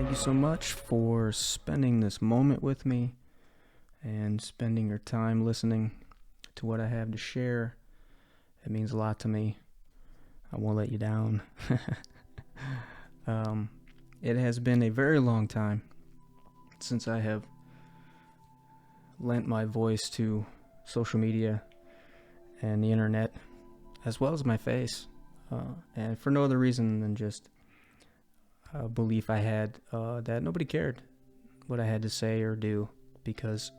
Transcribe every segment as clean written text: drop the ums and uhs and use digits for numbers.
Thank you so much for spending this moment with me and spending your time listening to what I have to share. It means a lot to me. I won't let you down. um, it has been a very long time since I have lent my voice to social media and the internet, as well as my face, and for no other reason than just a belief I had that nobody cared what I had to say or do, because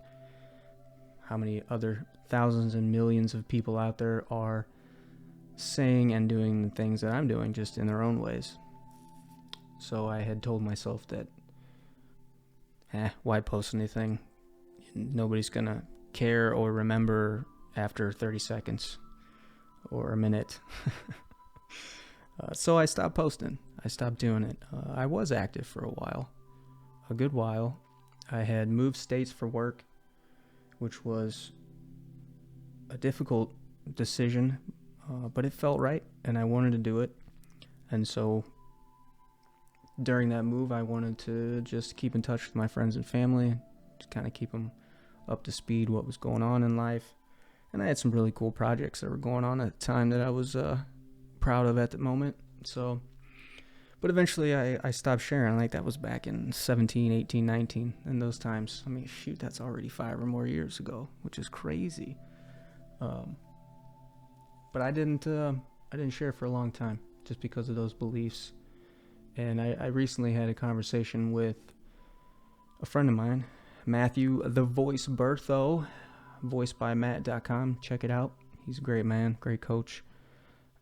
how many other thousands and millions of people out there are saying and doing the things that I'm doing just in their own ways. So I had told myself that, why post anything? Nobody's gonna care or remember after 30 seconds or a minute. So I stopped posting. I stopped doing it. I was active for a good while. I had moved states for work, which was a difficult decision, but it felt right, and I wanted to do it. And so during that move, I wanted to just keep in touch with my friends and family, to kind of keep them up to speed what was going on in life. And I had some really cool projects that were going on at the time that I was proud of at the moment. So, but eventually I stopped sharing. Like, that was back in 17, 18, 19, in those times. I mean, shoot, that's already 5 or more years ago, which is crazy. But I didn't share for a long time just because of those beliefs. And I recently had a conversation with a friend of mine, Matthew the Voice Bertho, voicebymatt.com. Check it out. He's a great man, great coach.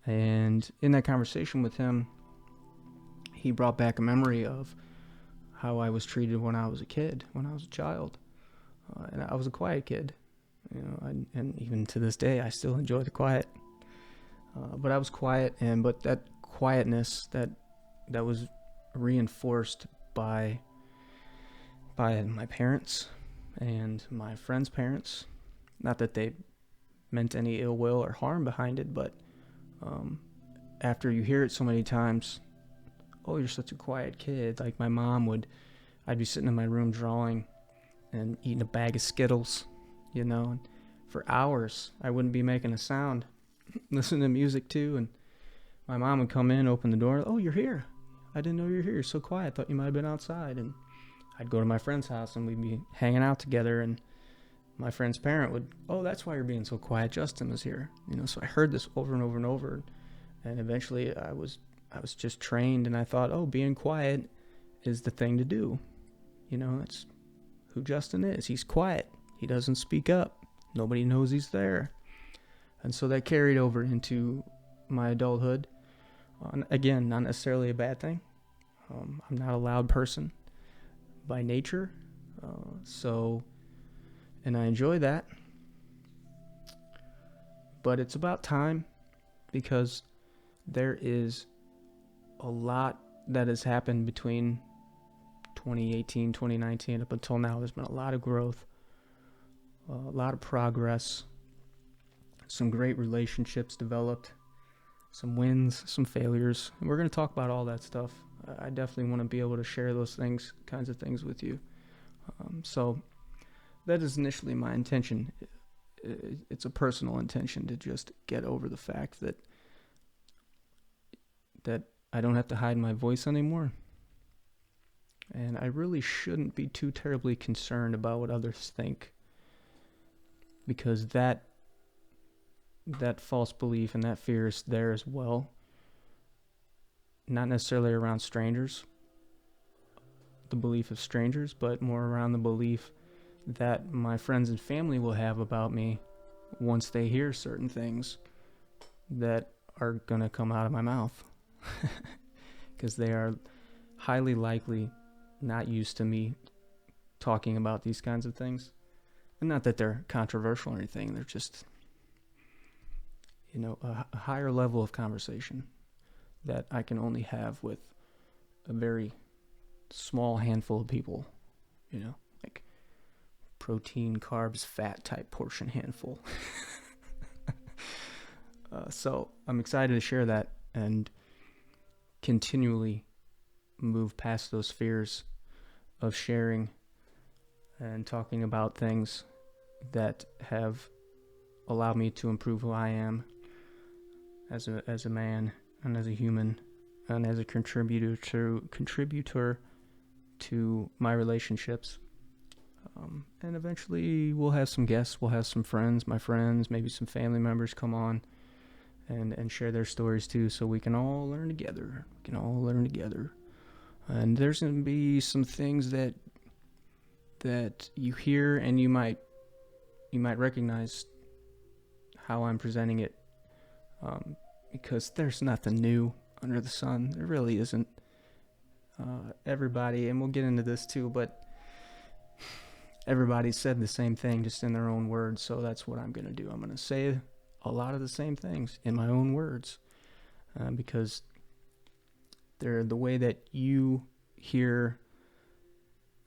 And in that conversation with him, he brought back a memory of how I was treated when I was a kid, when I was a child. And I was a quiet kid, and even to this day, I still enjoy the quiet. But I was quiet, but that quietness that was reinforced by my parents and my friends' parents. Not that they meant any ill will or harm behind it, but after you hear it so many times, oh, you're such a quiet kid. Like, my mom I'd be sitting in my room drawing and eating a bag of Skittles, and for hours I wouldn't be making a sound, listening to music too, and my mom would come in, open the door, oh, you're here. I didn't know you were here. You're so quiet. I thought you might have been outside. And I'd go to my friend's house and we'd be hanging out together, and my friend's parent would, oh, that's why you're being so quiet. Justin was here. So I heard this over and over and over. And eventually I was just trained, and I thought, oh, being quiet is the thing to do. That's who Justin is. He's quiet. He doesn't speak up. Nobody knows he's there. And so that carried over into my adulthood. Again, not necessarily a bad thing. I'm not a loud person by nature. And I enjoy that. But it's about time, because there is a lot that has happened between 2018, 2019 up until now. There's been a lot of growth, a lot of progress, some great relationships developed, some wins, some failures. And we're going to talk about all that stuff. I definitely want to be able to share those kinds of things with you. So that is initially my intention. It's a personal intention to just get over the fact that I don't have to hide my voice anymore. And I really shouldn't be too terribly concerned about what others think, because that false belief and that fear is there as well. Not necessarily around strangers, the belief of strangers, but more around the belief that my friends and family will have about me once they hear certain things that are going to come out of my mouth. Because they are highly likely not used to me talking about these kinds of things. And not that they're controversial or anything, they're just, a higher level of conversation that I can only have with a very small handful of people, like protein, carbs, fat type portion handful. So I'm excited to share that and continually move past those fears of sharing and talking about things that have allowed me to improve who I am as a man and as a human and as a contributor to my relationships. And eventually we'll have some guests, we'll have some friends, my friends, maybe some family members come on and share their stories too, so we can all learn together. And there's going to be some things that you hear and you might recognize how I'm presenting it, because there's nothing new under the sun. There really isn't. Everybody, and we'll get into this too, but everybody said the same thing just in their own words, so that's what I'm going to do. I'm going to say a lot of the same things in my own words, because they're the way that you hear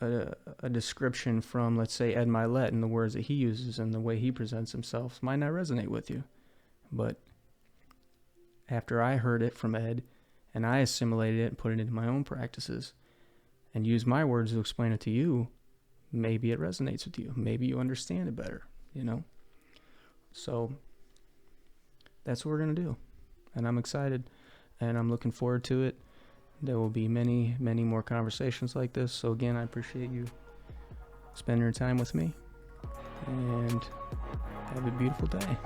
a description from, let's say, Ed Milet and the words that he uses and the way he presents himself might not resonate with you. But after I heard it from Ed and I assimilated it and put it into my own practices and used my words to explain it to you, maybe it resonates with you. Maybe you understand it better, So that's what we're going to do. And I'm excited and I'm looking forward to it. There will be many, many more conversations like this. So again, I appreciate you spending your time with me, and have a beautiful day.